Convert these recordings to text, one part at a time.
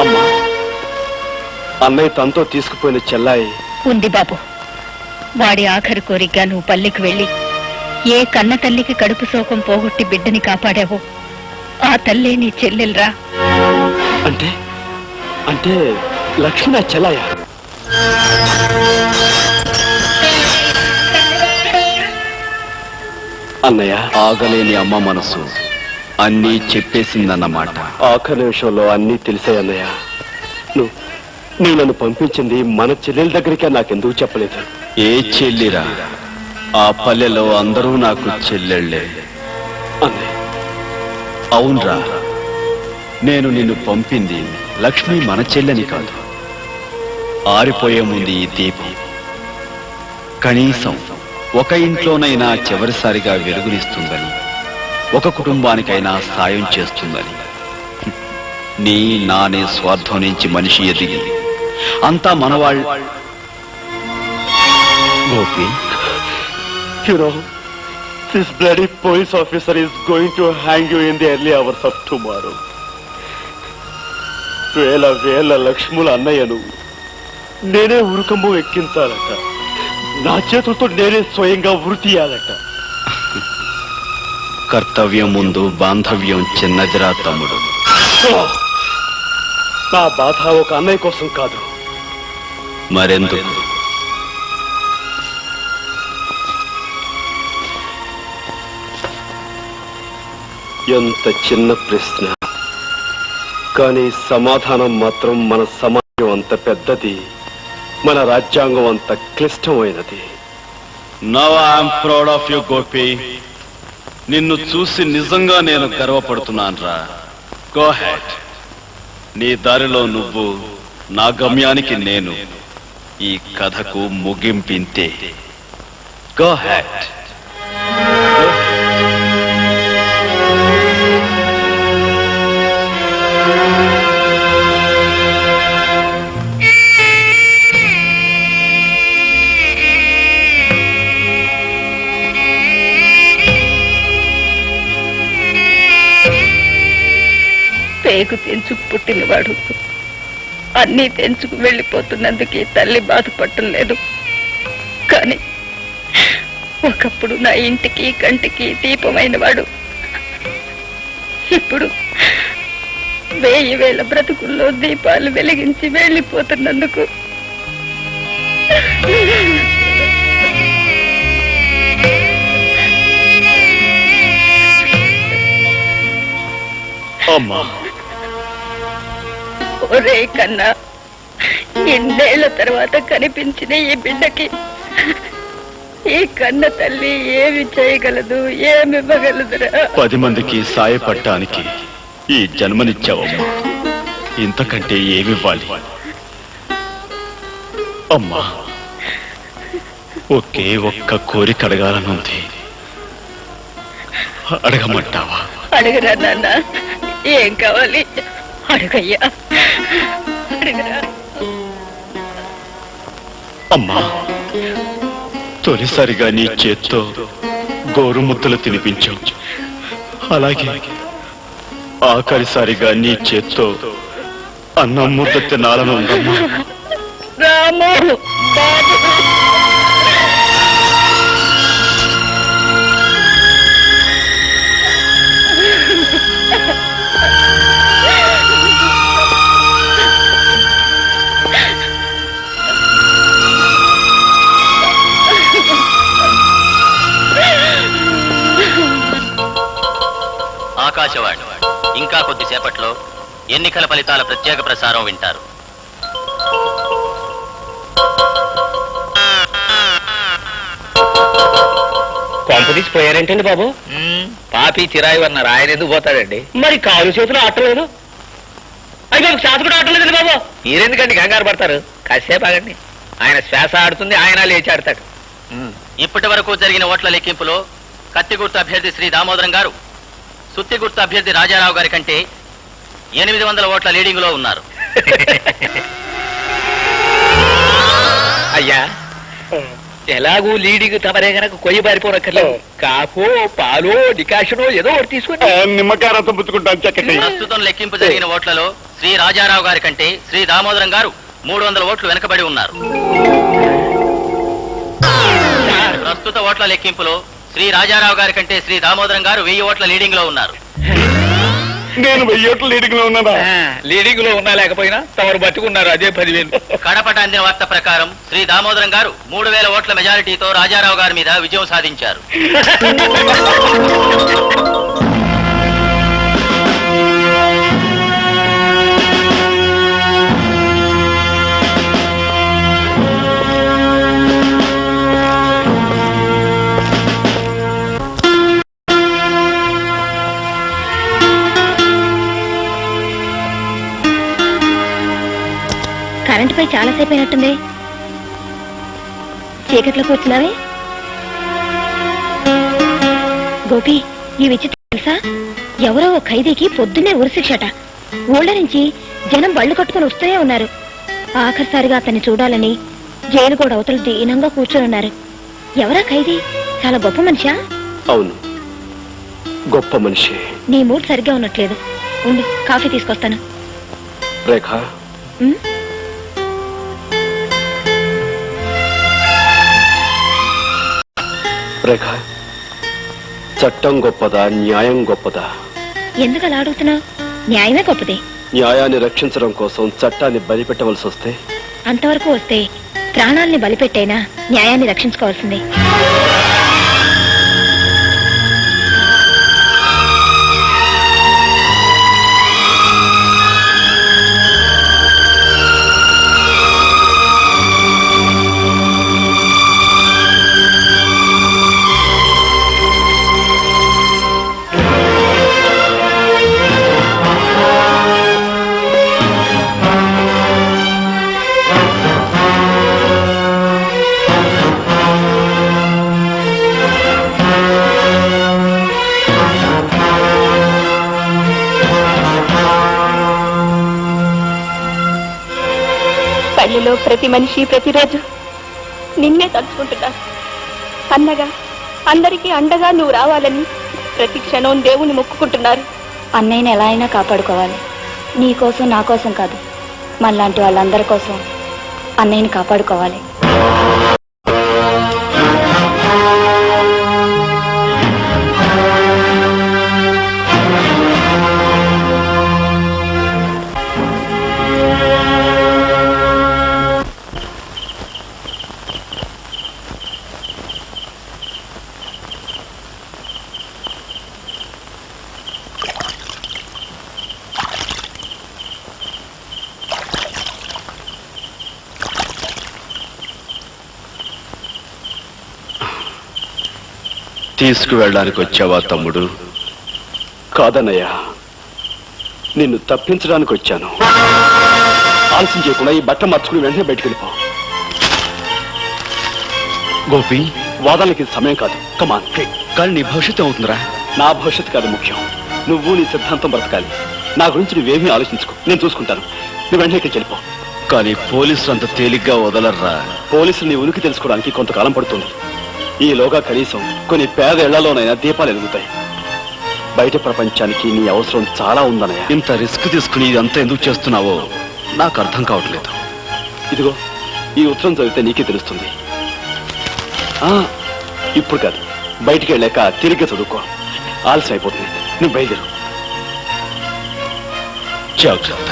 అమ్మా, అన్నయ్య తనతో తీసుకుపోయిన చెల్లాయి ఉంది బాబు. వాడి ఆఖరి కోరికగా నువ్వు పల్లెకి వెళ్ళి ఏ కన్న తల్లికి కడుపు శోకం పోగొట్టి బిడ్డని కాపాడావో ఆ తల్లే నీ చెల్లెలరా. అంటే అంటే లక్ష్మి నా చెల్లాయ? అన్నయ్య, ఆగలేని అమ్మ మనసు అన్నీ చెప్పేసిందన్నమాట. ఆఖరి నిమిషంలో అన్నీ తెలిసాయి అన్నయ్య. నువ్వు నన్ను పంపించింది మన చెల్లెల దగ్గరికే నాకెందుకు చెప్పలేదు? ఏ చెల్లిరా? ఆ పల్లెలో అందరూ నాకు చెల్లెళ్లే. అన్నయ్య, అవునరా, నేను నిన్ను పంపింది లక్ష్మి మన చెల్లని కాదు. ఆరిపోయే ముందు ఈ దీపం కనీసం ఒక ఇంట్లోనైనా చివరిసారిగా వెలుగునిస్తుందని, ఒక కుటుంబానికైనా సాయం చేస్తుందని. నీ నానే స్వార్థం నుంచి మనిషి ఎదిగి అంతా మనవాళ్ళు. Gopi, this bloody police officer is going to hang you in the early hours of tomorrow. వేల వేల లక్ష్ముల అన్నయ్యను నేనే ఉరుకమ్ము ఎక్కించాలట. నా చేతులతో నేనే స్వయంగా ఉరి తీయాలట. కర్తవ్యం ముందు బాంధవ్యం చిన్నదిరా తమ్ముడు. నా బాధ ఒక అన్నయ్య కోసం కాదు. మరెందుకు? ఎంత చిన్న ప్రశ్న, కానీ సమాధానం మాత్రం మన సమాజం అంత పెద్దది, మన రాజ్యాంగం అంత క్లిష్టమైనది. Now I'm proud of you Gopi. నిన్ను చూసి నిజంగా నేను గర్వపడుతున్నాను రా. Go head. నీ దారిలో నువ్వు, నా గమ్యానికి నేను. ఈ కథకు ముగింపింతే. Go head. పేగు తెంచుకు పుట్టినవాడు అన్నీ తెంచుకు వెళ్ళిపోతున్నందుకు తల్లి బాధపడటం లేదు. కానీ ఒకప్పుడు నా ఇంటికి కంటికి దీపమైన వాడు ఇప్పుడు 1000 బ్రతుకుల్లో దీపాలు వెలిగించి వెళ్ళిపోతున్నందుకు అమ్మా, ఒరే కన్నా, ఎన్నేళ్ల తర్వాత కనిపించిన ఈ బిడ్డకి ఈ కన్న తల్లి ఏమి చేయగలదు, ఏమివ్వగలదురా? 10 మందికి సాయపడటానికి ఈ జన్మనిచ్చావమ్మా. ఇంతకంటే ఏమివ్వాలి? అమ్మా, ఒకే ఒక్క కోరిక అడగాలనుంది. అడగమంటావా? అడగరా నాన్న, ఏం కావాలి? అడగయ్యా, అడగరా. అమ్మా, తొలిసారిగా నీ చేత్తో గోరుముద్దలు తినిపించావు. అలాగే ఆఖరిసారిగా నీ చేత్తో అన్నం ముద్ద తినాలను ఉందమ్మా. రాము, బాబు. ఆకాశవాణి ఇంకా కొద్దిసేపట్లో ఎన్నికల ఫలితాల ప్రత్యేక ప్రసారం వింటారు. కాంపిటీస్ పోయారేంటండి బాబు? పాపి చిరాయి అన్నారు, ఆయన ఎందుకు పోతాడండి? మరి కాలు చేతులు ఆటలేదు. అయ్యి బాబు, శ్వాస కూడా ఆటలేదండి బాబు. మీరెందుకండి కంగారు పడతారు? కాసేపు ఆగండి. ఆయన శ్వాస ఆడుతుంది, ఆయన లేచి ఆడతాడు. ఇప్పటి వరకు జరిగిన ఓట్ల లెక్కింపులో కత్తిగుర్తు అభ్యర్థి శ్రీ దామోదరం గారు సుత్తిగుర్తు అభ్యర్థి రాజారావు గారి కంటే 800 ఓట్ల లీడింగ్ లో ఉన్నారు. అయ్యా, ఎలాగూ లీడింగ్ తమరే గనక కొయ్యి పారిపోనక్కర్లేదు. కాఫో, పాలో, డికాషనో ఏదో ఒకటి తీసుకుని నిమ్మకాయ రసం పుచ్చుకుంటాను. ప్రస్తుతం లెక్కింపు జరిగిన ఓట్లలో శ్రీ రాజారావు గారి కంటే శ్రీ దామోదరం గారు 300 ఓట్లు వెనుకబడి ఉన్నారు. ప్రస్తుత ఓట్ల లెక్కింపులో శ్రీ రాజారావు గారి కంటే శ్రీ దామోదరం గారు 1000 ఓట్ల లీడింగ్ లో ఉన్నారు. నేను 1000 ఓట్ల లీడింగ్ లో ఉన్నానా? లీడింగ్ లో ఉన్నా లేకపోయినా తమరు బతుకున్నారు, అదే 10,000. కడపట అందిన వార్త ప్రకారం శ్రీ దామోదరం గారు 3000 ఓట్ల మెజారిటీతో రాజారావు గారి మీద విజయం సాధించారు. కరెంట్ పై చాలాసేపు అయినట్టుంది. చీకట్లో కూర్చున్నావే. గోపి, ఈ విచిత్రం తెలుసా? ఎవరో ఓ ఖైదీకి పొద్దున్నే ఉరిశిక్షట. ఊళ్ళ నుంచి జనం బళ్ళు కట్టుకుని వస్తూనే ఉన్నారు. ఆఖరిసారిగా అతన్ని చూడాలని జైలు కూడా అవతల దీనంగా కూర్చొని ఉన్నారు. ఎవరా ఖైదీ? చాలా గొప్ప మనిషా? అవును, గొప్ప మనిషి. నీ మూడ్ సరిగ్గా ఉన్నట్లేదు. ఉండు, కాఫీ తీసుకొస్తాను. రేఖ, ఉమ్? రేఖ, చట్టం గొప్పదా, న్యాయం గొప్పదా? ఎందుకు అలా అడుగుతున్నావు? న్యాయమే గొప్పది. న్యాయాన్ని రక్షించడం కోసం చట్టాన్ని బలిపెట్టవలసి వస్తే? అంతవరకు వస్తే ప్రాణాల్ని బలిపెట్టైనా న్యాయాన్ని రక్షించుకోవాల్సిందే. పల్లెలో ప్రతి మనిషి ప్రతిరోజు నిన్నే తలుచుకుంటున్నా. అన్నగా అందరికీ అండగా నువ్వు రావాలని ప్రతి క్షణం దేవుని మొక్కుకుంటున్నారు. అన్నయ్యని ఎలా అయినా కాపాడుకోవాలి. నీ కోసం, నా కోసం కాదు, మనలాంటి వాళ్ళందరి కోసం అన్నయ్యని కాపాడుకోవాలి. తీసుకువెళ్ళడానికి వచ్చావా తమ్ముడు? కాదన్నయ్యా, నిన్ను తప్పించడానికి వచ్చాను. ఆలస్యం చేయకుండా ఈ బట్ట మార్చుకుని వెంటనే బయటికి వెళ్ళిపో. గోపి, వాదనకి ఇది సమయం కాదు. కమాన్. కానీ నీ భవిష్యత్తు అవుతుందిరా. నా భవిష్యత్తు కాదు ముఖ్యం. నువ్వు నీ సిద్ధాంతం బ్రతకాలి. నా గురించి నువ్వేమీ ఆలోచించుకో, నేను చూసుకుంటాను. నువ్వు వెంటనే ఇక్కడికి వెళ్ళిపో. కానీ పోలీసులు అంత తేలిగ్గా వదలర్రా. పోలీసులు నీ ఉనికి తెలుసుకోవడానికి కొంతకాలం పడుతుంది. ఈలోగా కనీసం కొన్ని పేద ఇళ్లలోనైనా దీపాలు వెలుగుతాయి. బయట ప్రపంచానికి నీ అవసరం చాలా ఉందన్నయ్య. ఇంత రిస్క్ తీసుకుని ఇదంతా ఎందుకు చేస్తున్నావో నాకు అర్థం కావట్లేదు. ఇదిగో, ఈ ఉత్తరం చదివితే నీకే తెలుస్తుంది. ఇప్పుడు కాదు, బయటికి వెళ్ళాక తిరిగి చదువుకో. ఆలస్యం అయిపోతుంది. నువ్వు బయలుదేరు. జాగ్రత్త.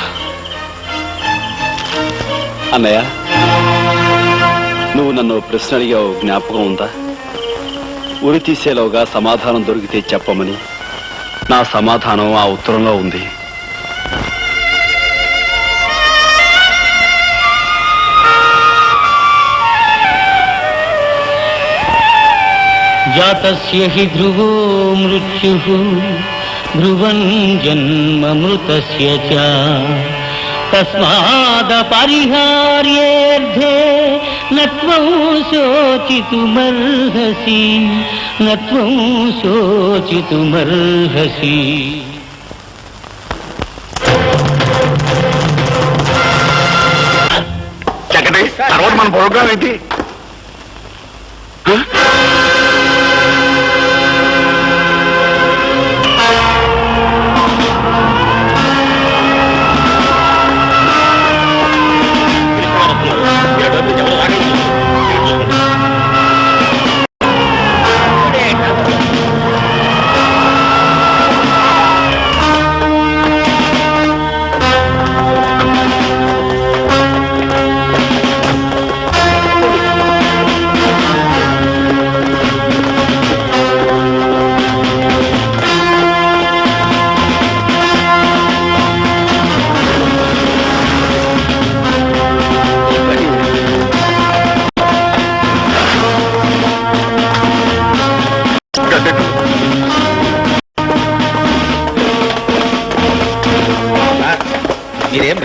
అన్నయ్య, నువ్వు నన్ను ప్రశ్న అడిగావు, జ్ఞాపకం ఉందా? ఉరి తీసేలోగా సమాధానం దొరికితే చెప్పమని. నా సమాధానం ఆ ఉత్తరంలో ఉంది. జాతస్య హి ధ్రువో మృత్యుః ధ్రువం జన్మమృతస్య చ తస్మాదపరిహార్యేర్థే నత్వం శోచితుమర్హసి నత్వం శోచితుమర్హసి. చక్కటి తర్వాత మన ప్రోగ్రాం ఏంటి?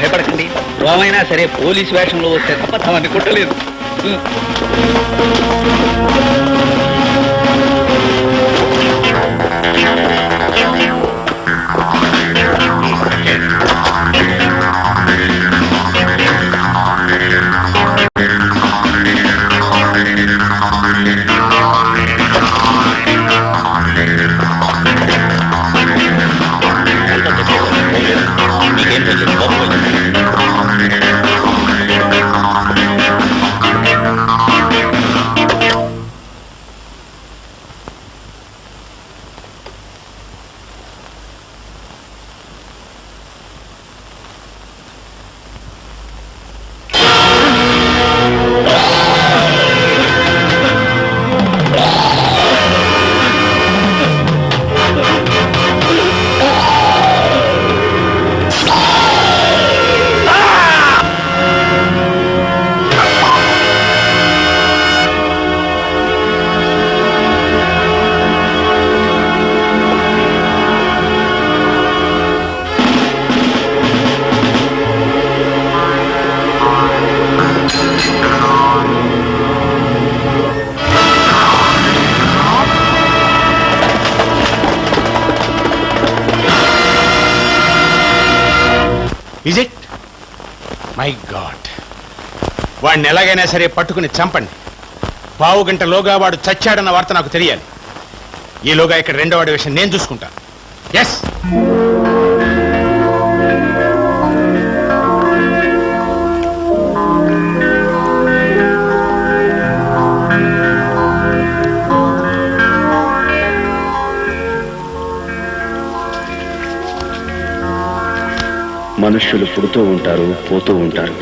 భయపడకండి. రోమైనా సరే పోలీసు వేషంలో వస్తే తప్ప తమని కొట్టలేదు. Is it? మై గాడ్, వాడిని ఎలాగైనా సరే పట్టుకుని చంపండి. పావు గంటలోగా వాడు చచ్చాడన్న వార్త నాకు తెలియాలి. ఈలోగా ఇక్కడ రెండో వాడి విషయం నేను చూసుకుంటాను. ఎస్. మనుష్యులు పుడుతూ ఉంటారు, పోతూ ఉంటారు.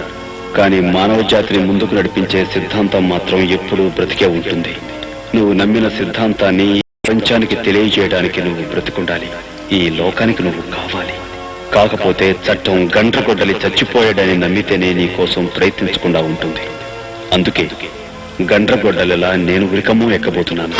కానీ మానవ జాతిని ముందుకు నడిపించే సిద్ధాంతం మాత్రం ఎప్పుడూ బ్రతికే ఉంటుంది. నువ్వు నమ్మిన సిద్ధాంతాన్ని ప్రపంచానికి తెలియజేయడానికి నువ్వు బ్రతికుండాలి. ఈ లోకానికి నువ్వు కావాలి. కాకపోతే చట్టం గండ్రగొడ్డలి చచ్చిపోయాడని నమ్మితేనే నీ కోసం ప్రయత్నించకుండా ఉంటుంది. అందుకే గండ్రగొడ్డలిలా నేను ఉరికమ్మో ఎక్కబోతున్నాను.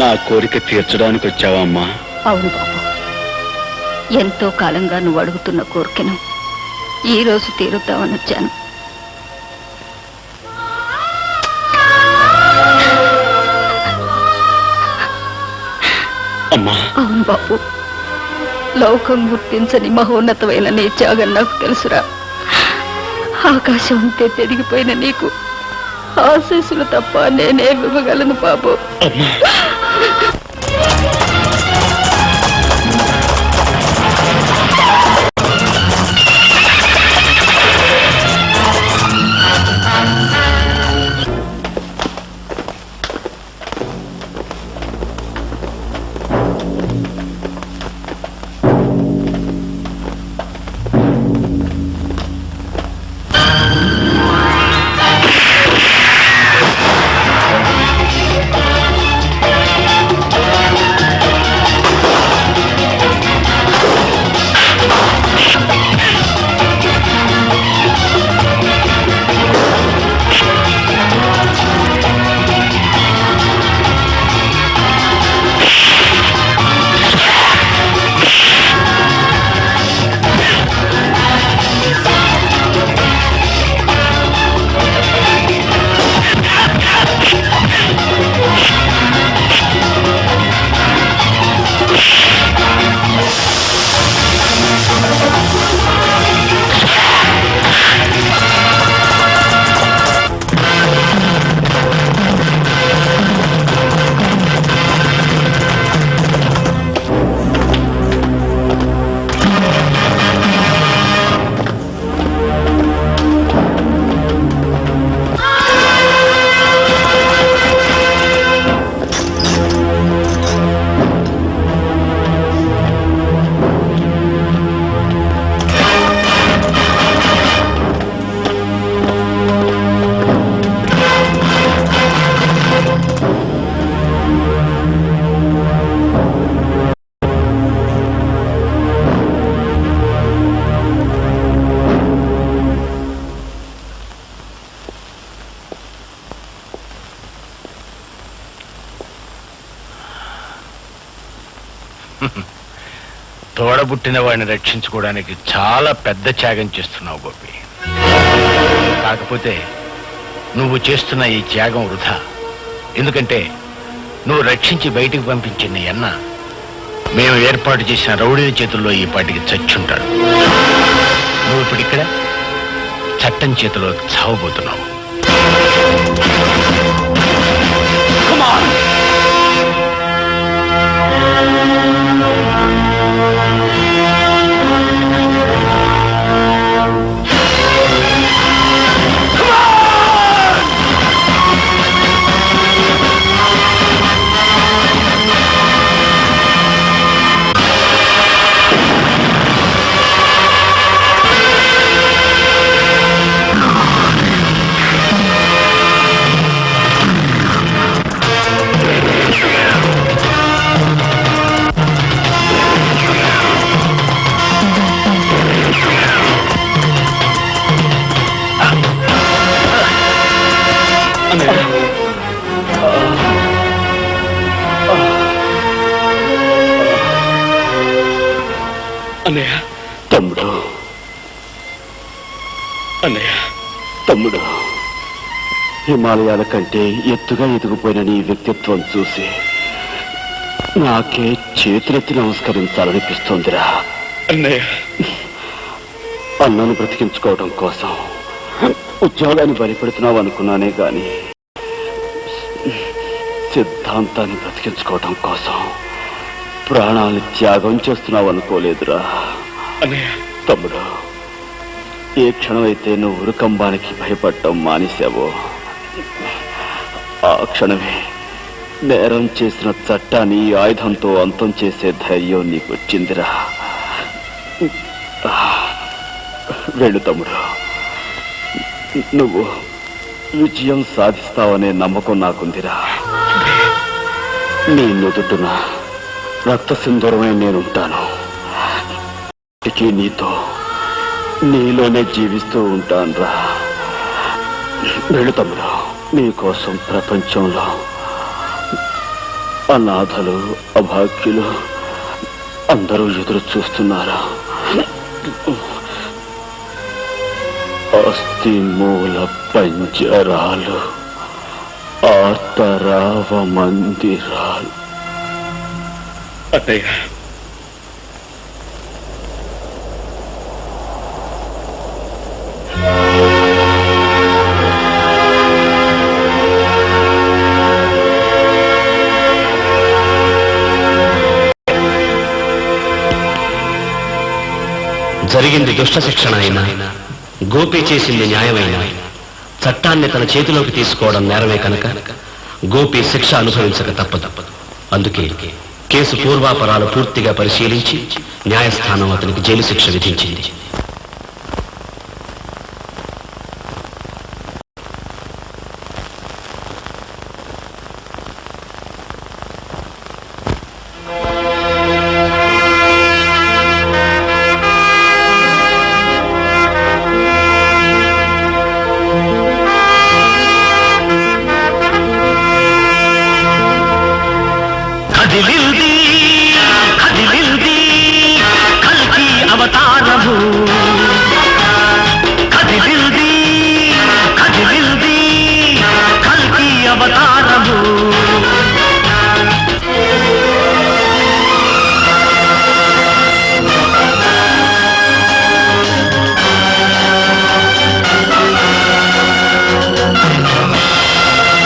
నా కోరిక తీర్చడానికి వచ్చావా అమ్మా? అవును బాబు, ఎంతో కాలంగా నువ్వు అడుగుతున్న కోరికను ఈ రోజు తీరుద్దామని వచ్చాను. అమ్మా. అవును బాబు, లోకం గుర్తించని మహోన్నతమైన నీ త్యాగం నాకు తెలుసురా. ఆకాశం ఉంటే పెరిగిపోయిన నీకు ఆశీస్సులు తప్ప నేనే ఇవ్వగలను బాబు. తోడబుట్టిన వాడిని రక్షించుకోవడానికి చాలా పెద్ద త్యాగం చేస్తున్నావు గోపి. కాకపోతే నువ్వు చేస్తున్న ఈ త్యాగం వృధా. ఎందుకంటే నువ్వు రక్షించి బయటికి పంపించిన నీ అన్న మేము ఏర్పాటు చేసిన రౌడీల చేతుల్లో ఈ పాటికి చచ్చుంటాడు. నువ్వు ఇప్పుడు ఇక్కడ చట్టం చేతిలో చావబోతున్నావు. అన్నయ్య, తమ్ముడు, అన్నయ్య, తమ్ముడు, హిమాలయాల కంటే ఎత్తుగా ఎదిగిపోయిన నీ వ్యక్తిత్వం చూసి నాకే చేతులెత్తి నమస్కరించాలనిపిస్తోందిరా. అన్నయ్య, అన్నను బ్రతికించుకోవడం కోసం ఉద్యోగాన్ని బలిపెడుతున్నావు అనుకున్నానే గాని సిద్ధాంతాన్ని బ్రతికించుకోవడం కోసం ప్రాణాలను త్యాగం చేస్తున్నావు అనుకోలేదురా. తమ్ముడు, ఏ క్షణమైతే నువ్వు ఉరుకంబానికి భయపడటం మానేశావో ఆ క్షణమే నేరం చేసిన చట్టాన్ని ఆయుధంతో అంతం చేసే ధైర్యం నీకు వచ్చిందిరా. వెళ్ళు తమ్ముడు, నువ్వు విజయం సాధిస్తావనే నమ్మకం నాకుందిరా. నీ నుదుటున రక్త సింధూరమై నేనుంటాను. నీతో నీలోనే జీవిస్తూ ఉంటానురా. వెళ్ళు తమ్ముడు, నీకోసం ప్రపంచంలో అనాథలు, అభాగ్యులు అందరూ ఎదురు చూస్తున్నారా. అస్థి మూల పంజరాలు, ఆర్తరావ మందిరాలు. అన్నయ్య, జరిగింది దుష్ట శిక్షణ అయినా, గోపి చేసింది న్యాయమైన, చట్టాన్ని తన చేతిలోకి తీసుకోవడం నేరమే కనుక గోపి శిక్ష అనుభవించక తప్పదు. అందుకే కేసు పూర్వాపరాలు పూర్తిగా పరిశీలించి న్యాయస్థానం అతనికి జైలు శిక్ష విధించింది. కదిలింది కల్కి అవతారము.